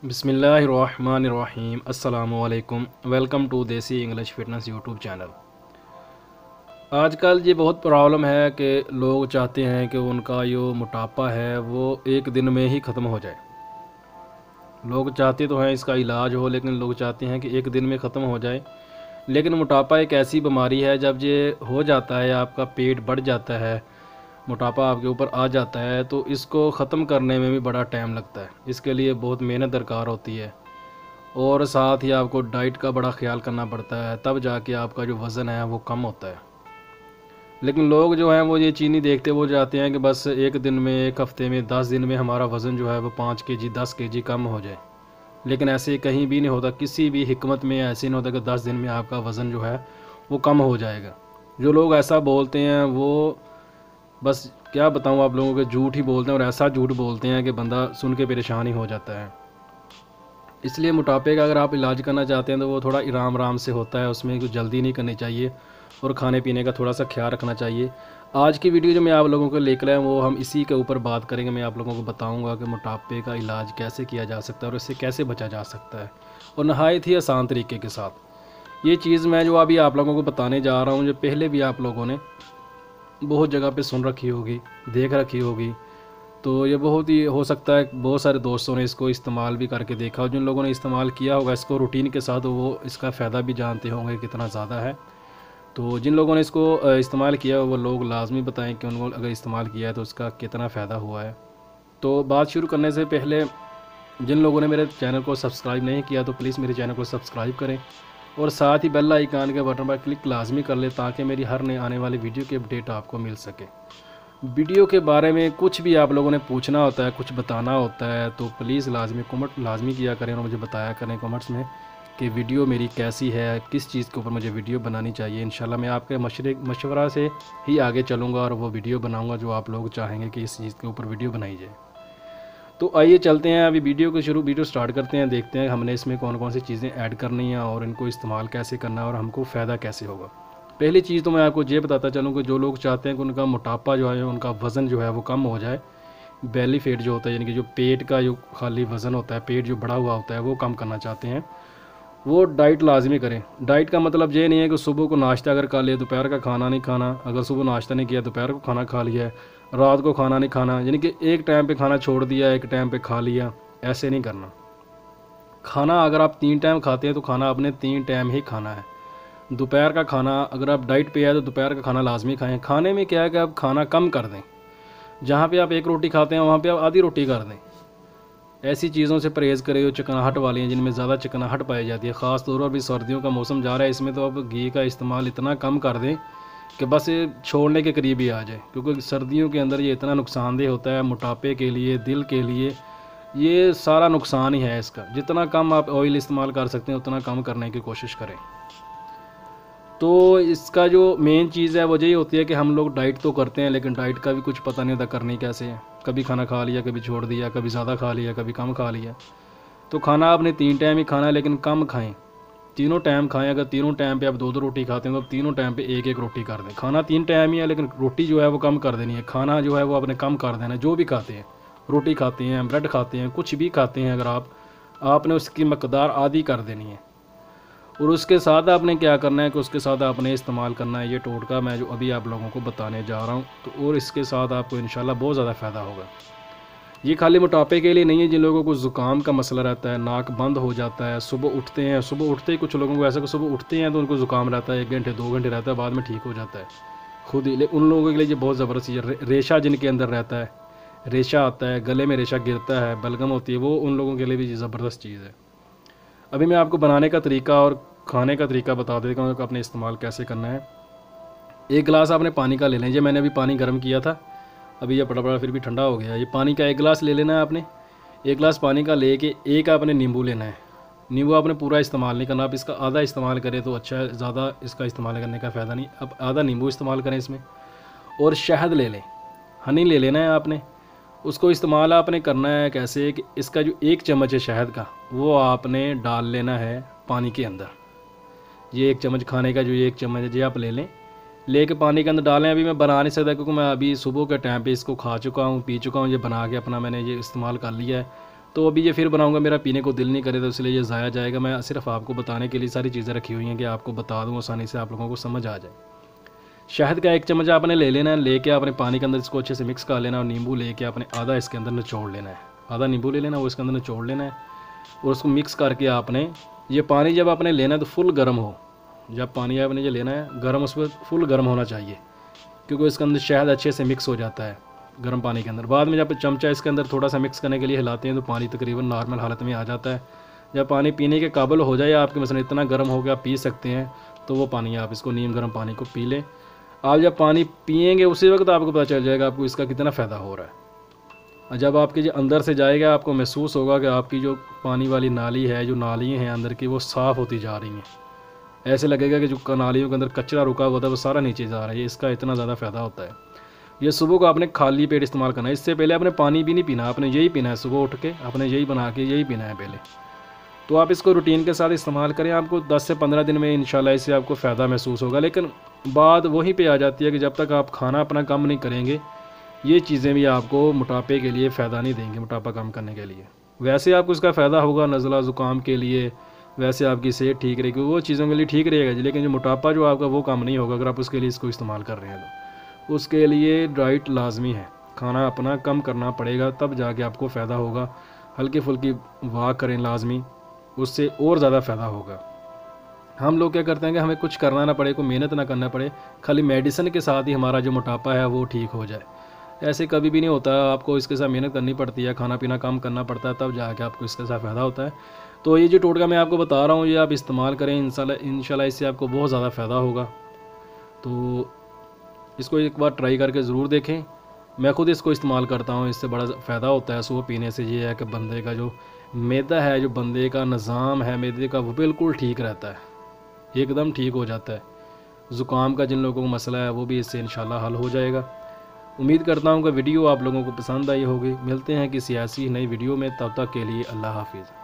बिस्मिल्लाहिर्रहमानिर्रहीम अस्सलामुअलैकुम। Welcome to देसी इंग्लिश फ़िटनेस यूट्यूब चैनल। आजकल ये बहुत प्रॉब्लम है कि लोग चाहते हैं कि उनका जो मोटापा है वो एक दिन में ही ख़त्म हो जाए। लोग चाहते तो हैं इसका इलाज हो, लेकिन लोग चाहते हैं कि एक दिन में ख़त्म हो जाए। लेकिन मोटापा एक ऐसी बीमारी है, जब ये हो जाता है, आपका पेट बढ़ जाता है, मोटापा आपके ऊपर आ जाता है, तो इसको ख़त्म करने में भी बड़ा टाइम लगता है। इसके लिए बहुत मेहनत दरकार होती है और साथ ही आपको डाइट का बड़ा ख्याल करना पड़ता है, तब जाके आपका जो वज़न है वो कम होता है। लेकिन लोग जो हैं वो ये चीज़ नहीं देखते, वो चाहते हैं कि बस एक दिन में, एक हफ़्ते में, 10 दिन में हमारा वज़न जो है वो 5 केजी 10 केजी कम हो जाए। लेकिन ऐसे कहीं भी नहीं होता, किसी भी हिकमत में ऐसे नहीं होता कि 10 दिन में आपका वज़न जो है वो कम हो जाएगा। जो लोग ऐसा बोलते हैं वो बस क्या बताऊँ आप लोगों को, झूठ ही बोलते हैं और ऐसा झूठ बोलते हैं कि बंदा सुन के परेशान ही हो जाता है। इसलिए मोटापे का अगर आप इलाज करना चाहते हैं तो वो थोड़ा आराम आराम से होता है, उसमें कुछ जल्दी नहीं करनी चाहिए और खाने पीने का थोड़ा सा ख्याल रखना चाहिए। आज की वीडियो जो मैं आप लोगों को लेकर आया वो हम इसी के ऊपर बात करेंगे। मैं आप लोगों को बताऊंगा कि मोटापे का इलाज कैसे किया जा सकता है और इससे कैसे बचा जा सकता है, और नहायत ही आसान तरीके के साथ। ये चीज़ मैं जो अभी आप लोगों को बताने जा रहा हूँ, जो पहले भी आप लोगों ने बहुत जगह पे सुन रखी होगी, देख रखी होगी, तो ये बहुत ही हो सकता है बहुत सारे दोस्तों ने इसको इस्तेमाल भी करके देखा, और जिन लोगों ने इस्तेमाल किया होगा इसको रूटीन के साथ, वो इसका फ़ायदा भी जानते होंगे कितना ज़्यादा है। तो जिन लोगों ने इसको इस्तेमाल किया वो लोग लाजमी बताएं कि उनको अगर इस्तेमाल किया है तो उसका कितना फ़ायदा हुआ है। तो बात शुरू करने से पहले जिन लोगों ने मेरे चैनल को सब्सक्राइब नहीं किया तो प्लीज़ मेरे चैनल को सब्सक्राइब करें और साथ ही बेल आइकन के बटन पर क्लिक लाजमी कर लें, ताकि मेरी हर नई आने वाली वीडियो की अपडेट आपको मिल सके। वीडियो के बारे में कुछ भी आप लोगों ने पूछना होता है, कुछ बताना होता है, तो प्लीज़ लाजमी कमेंट लाजमी किया करें और मुझे बताया करें कमेंट्स में कि वीडियो मेरी कैसी है, किस चीज़ के ऊपर मुझे वीडियो बनानी चाहिए। इंशाल्लाह मैं आपके मशवरा से ही आगे चलूँगा और वो वीडियो बनाऊँगा जो आप लोग चाहेंगे कि इस चीज़ के ऊपर वीडियो बनाई जाए। तो आइए चलते हैं अभी वीडियो स्टार्ट करते हैं, देखते हैं हमने इसमें कौन कौन सी चीज़ें ऐड करनी हैं और इनको इस्तेमाल कैसे करना है और हमको फ़ायदा कैसे होगा। पहली चीज़ तो मैं आपको ये बताता चलूँ कि जो लोग चाहते हैं कि उनका मोटापा जो है, उनका वज़न जो है वो कम हो जाए, बेली फैट जो होता है, यानी कि जो पेट का जो खाली वज़न होता है, पेट जो बढ़ा हुआ होता है, वो कम करना चाहते हैं, वो डाइट लाजमी करें। डाइट का मतलब ये नहीं है कि सुबह को नाश्ता अगर खा लिया दोपहर का खाना नहीं खाना, अगर सुबह नाश्ता नहीं किया दोपहर को खाना खा लिया है, रात को खाना नहीं खाना, यानी कि एक टाइम पे खाना छोड़ दिया, एक टाइम पे खा लिया, ऐसे नहीं करना। खाना अगर आप 3 टाइम खाते हैं तो खाना आपने 3 टाइम ही खाना है। दोपहर का खाना अगर आप डाइट पे है तो दोपहर का खाना लाजमी खाएं। खाने में क्या है कि आप खाना कम कर दें, जहाँ पे आप एक रोटी खाते हैं वहाँ पे आप आधी रोटी कर दें। ऐसी चीज़ों से परहेज़ करें जो चिकनाहट वाली हैं, जिनमें ज़्यादा चिकनाहट पाई जाती है। ख़ास तौर पर भी सर्दियों का मौसम जा रहा है, इसमें तो आप घी का इस्तेमाल इतना कम कर दें कि बस ये छोड़ने के करीब ही आ जाए, क्योंकि सर्दियों के अंदर ये इतना नुकसानदेह होता है मोटापे के लिए, दिल के लिए, ये सारा नुकसान ही है इसका। जितना कम आप ऑयल इस्तेमाल कर सकते हैं उतना कम करने की कोशिश करें। तो इसका जो मेन चीज़ है वो यही होती है कि हम लोग डाइट तो करते हैं, लेकिन डाइट का भी कुछ पता नहीं होता करनी कैसे है। कभी खाना खा लिया, कभी छोड़ दिया, कभी ज़्यादा खा लिया, कभी कम खा लिया। तो खाना आपने 3 टाइम ही खाना है, लेकिन कम खाएं। तीनों टाइम खाएं। अगर तीनों टाइम पे आप 2-2 रोटी खाते हैं तो तीनों टाइम पे 1-1 रोटी कर दें। खाना 3 टाइम ही है, लेकिन रोटी जो है वो कम कर देनी है। खाना जो है वो आपने कम कर देना है। जो भी खाते हैं, रोटी खाते हैं, ब्रेड खाते हैं, कुछ भी खाते हैं, अगर आपने उसकी मकदार आधी कर देनी है। और उसके साथ आपने क्या करना है कि उसके साथ आपने इस्तेमाल करना है ये टोटका मैं जो अभी आप लोगों को बताने जा रहा हूँ। तो और इसके साथ आपको इंशाल्लाह बहुत ज़्यादा फ़ायदा होगा। ये खाली मोटापे के लिए नहीं है। जिन लोगों को ज़ुकाम का मसला रहता है, नाक बंद हो जाता है, सुबह उठते हैं, सुबह उठते ही कुछ लोगों को ऐसा कि सुबह उठते हैं तो उनको ज़ुकाम रहता है, 1 घंटे 2 घंटे रहता है, बाद में ठीक हो जाता है खुद ही। लेकिन उन लोगों के लिए ये बहुत ज़बरदस्त चीज़ है। रेशा जिनके अंदर रहता है, रेशा आता है, गले में रेशा गिरता है, बलगम होती है, वो उन लोगों के लिए भी ज़बरदस्त चीज़ है। अभी मैं आपको बनाने का तरीका और खाने का तरीका बता देता हूँ कि आपने इस्तेमाल कैसे करना है। 1 गिलास आपने पानी का ले लीजिए। मैंने अभी पानी गर्म किया था, अभी ये पड़ा फिर भी ठंडा हो गया। ये पानी का 1 गिलास ले लेना है आपने। 1 गिलास पानी का लेके एक आपने नींबू लेना है। नींबू आपने पूरा इस्तेमाल नहीं करना, आप इसका आधा इस्तेमाल करें तो अच्छा है, ज़्यादा इसका इस्तेमाल करने का फ़ायदा नहीं। अब आधा नींबू इस्तेमाल करें इसमें। और शहद ले लें, हनी ले लेना है आपने। उसको इस्तेमाल आपने करना है कैसे कि इसका जो 1 चम्मच है शहद का, वो आपने डाल लेना है पानी के अंदर। ये 1 चम्मच खाने का जो ये 1 चम्मच है, ये आप ले लें, लेके पानी के अंदर डालें। अभी मैं बना नहीं सकता क्योंकि मैं अभी सुबह के टाइम पे इसको खा चुका हूँ, पी चुका हूँ। ये बना के अपना मैंने ये इस्तेमाल कर लिया है। तो अभी ये फिर बनाऊंगा, मेरा पीने को दिल नहीं करे तो इसलिए ये ज़ाया जाएगा। मैं सिर्फ आपको बताने के लिए सारी चीज़ें रखी हुई हैं कि आपको बता दूँ आसानी से आप लोगों को समझ आ जाए। शहद का 1 चम्मच आपने ले लेना है, लेके आपने पानी के अंदर इसको अच्छे से मिक्स कर लेना है, और नींबू लेके आपने आधा इसके अंदर निचोड़ लेना है, आधा नींबू ले लेना है, वो इसके अंदर निचोड़ लेना है और उसको मिक्स करके आपने ये पानी जब आपने लेना है तो फुल गर्म हो, जब पानी आपने ये लेना है गर्म, उस पर फुल गर्म होना चाहिए क्योंकि इसके अंदर शहद अच्छे से मिक्स हो जाता है गर्म पानी के अंदर। बाद में जब चमचा इसके अंदर थोड़ा सा मिक्स करने के लिए हिलाते हैं तो पानी तकरीबन नॉर्मल हालत में आ जाता है। जब पानी पीने के काबिल हो जाए आपके मसलन इतना गर्म हो गया आप पी सकते हैं, तो वो पानी आप इसको नीम गर्म पानी को पी लें। आप जब पानी पिएंगे उसी वक्त आपको पता चल जाएगा आपको इसका कितना फ़ायदा हो रहा है। और जब आपके जो अंदर से जाएगा आपको महसूस होगा कि आपकी जो पानी वाली नाली है, जो नालियाँ हैं अंदर की, वो साफ़ होती जा रही हैं। ऐसे लगेगा कि जो नालियों के अंदर कचरा रुका हुआ था वो सारा नीचे जा रहा है। इसका इतना ज़्यादा फ़ायदा होता है। ये सुबह को आपने खाली पेट इस्तेमाल करना है, इससे पहले आपने पानी भी नहीं पीना, आपने यही पीना है सुबह उठ के, आपने यही बना के यही पीना है पहले। तो आप इसको रूटीन के साथ इस्तेमाल करें, आपको 10 से 15 दिन में इंशाल्लाह इससे आपको फ़ायदा महसूस होगा। लेकिन बात वहीं पे आ जाती है कि जब तक आप खाना अपना कम नहीं करेंगे ये चीज़ें भी आपको मोटापे के लिए फ़ायदा नहीं देंगे, मोटापा कम करने के लिए। वैसे आपको इसका फ़ायदा होगा नज़ला ज़ुकाम के लिए, वैसे आपकी सेहत ठीक रहेगी, वो चीज़ों के लिए ठीक रहेगा जी। लेकिन जो मोटापा जो आपका वो कम नहीं होगा अगर आप उसके लिए इसको इस्तेमाल कर रहे हैं तो उसके लिए डाइट लाजमी है, खाना अपना कम करना पड़ेगा तब जाके आपको फ़ायदा होगा। हल्की फुल्की वॉक करें लाजमी, उससे और ज़्यादा फ़ायदा होगा। हम लोग क्या करते हैं कि हमें कुछ करना ना पड़े, कोई मेहनत ना करना पड़े, खाली मेडिसिन के साथ ही हमारा जो मोटापा है वो ठीक हो जाए। ऐसे कभी भी नहीं होता, आपको इसके साथ मेहनत करनी पड़ती है, खाना पीना कम करना पड़ता है, तब जाके आपको इसके साथ फ़ायदा होता है। तो ये जो टोटका मैं आपको बता रहा हूँ ये आप इस्तेमाल करें, इंशाल्लाह इससे आपको बहुत ज़्यादा फ़ायदा होगा। तो इसको एक बार ट्राई करके ज़रूर देखें। मैं खुद इसको इस्तेमाल करता हूँ, इससे बड़ा फ़ायदा होता है सुबह पीने से। ये है कि बंदे का जो मैदा है, जो बंदे का निज़ाम है मैदे का, वो बिल्कुल ठीक रहता है, एकदम ठीक हो जाता है। ज़ुकाम का जिन लोगों को मसला है वो भी इससे इंशाल्लाह हल हो जाएगा। उम्मीद करता हूँ कि वीडियो आप लोगों को पसंद आई होगी। मिलते हैं किसी ऐसी नई वीडियो में, तब तक के लिए अल्लाह हाफिज़।